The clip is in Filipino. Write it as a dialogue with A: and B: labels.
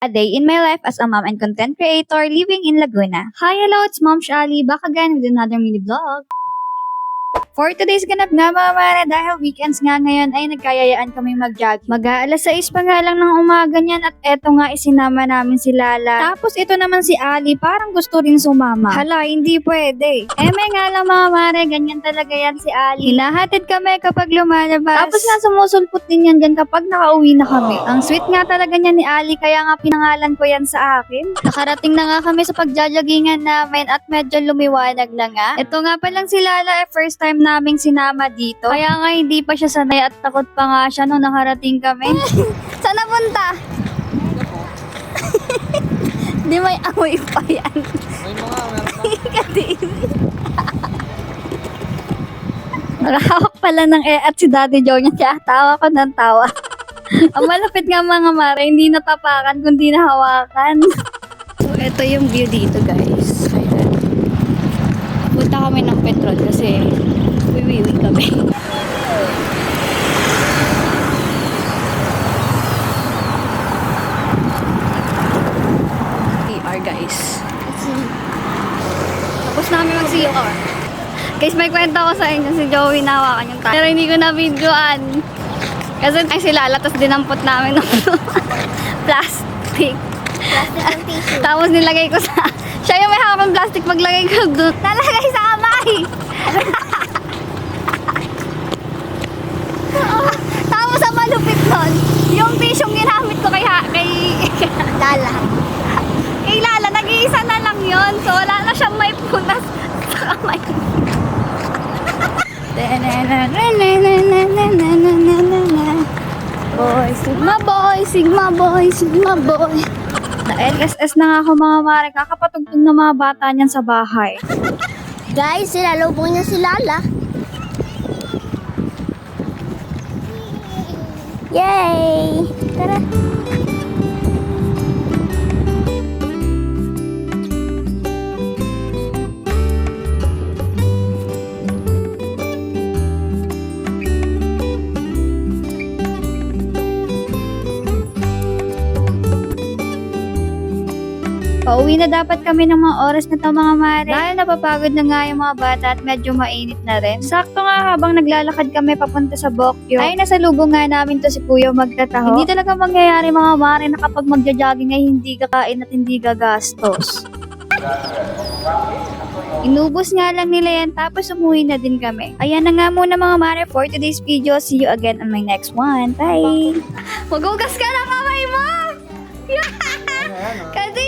A: A day in my life as a mom and content creator living in Laguna. Hi, hello, it's Mom Shali back again with another mini vlog. For today's ganap nga mga mare, dahil weekends nga ngayon ay nagkayayaan kami mag-jogging. Mag-aalas 6 pa nga lang ng umaga niyan at eto nga isinama namin si Lala. Tapos ito naman si Ali, parang gusto rin sumama. Hala, hindi pwede. May nga lang mga mare, ganyan talaga yan si Ali. Hinahatid kami kapag lumalabas. Tapos nga sumusulpot din yan dyan kapag nakauwi na kami. Ang sweet nga talaga niya ni Ali, kaya nga pinangalan ko yan sa akin. Nakarating na nga kami sa pagjajagingan namin at medyo lumiwanag na nga. Ito nga palang si Lala, first time naming sinama dito. Kaya nga hindi pa siya sanay at takot pa nga siya nung nakarating kami. Saan napunta? Di may amoy pa yan.
B: May mga, meron pa.
A: Nakahawak pala ng at si Daddy Joe niya, kaya tawa ko ng tawa. Ang malapit nga mga mare, hindi natapakan kundi nahawakan. So, ito yung view dito guys. Ayan. Punta kami ng petrol kasi wiwiwi kami. CR guys. Tapos namin mag-CR. Guys, may kwento ko sa inyo si Joey nawakan yung tayo. Pero hindi ko na videoan. Kasi ay si Lala, tapos dinampot namin ng plastic.
C: Plastic ng tissue.
A: Tapos nilagay ko sa... Siya yung may hawak ng plastic, paglagay ko doon. Nalagay sa kamay! Tapos ang malupit nun, yung tissue ginamit ko kay
C: Lala.
A: kay Lala, nag-iisa na lang yun. So wala na siyang may punas sa kamay. Boy, Sigma boy, Sigma boy, Sigma boy. Na-LSS na nga ako mga mare, kakapatugtog ng mga bata niyan sa bahay.
C: Guys, silalubong niya si Lala. Yay! Tara.
A: Pauwi na dapat kami ng mga oras na to mga mare. Dahil napapagod na nga yung mga bata at medyo mainit na rin. Sakto nga habang naglalakad kami papunta sa Bokyo, ay nasalubong nga namin to si Kuya magtataho. Hindi talaga mangyayari mga mare na kapag magja-jogging ay hindi kakain at hindi gagastos. Inubos nga lang nila yan tapos umuwi na din kami. Ayan na nga muna mga mare for today's video. See you again on my next one. Bye! Magugas ka na kamay mo! Kasi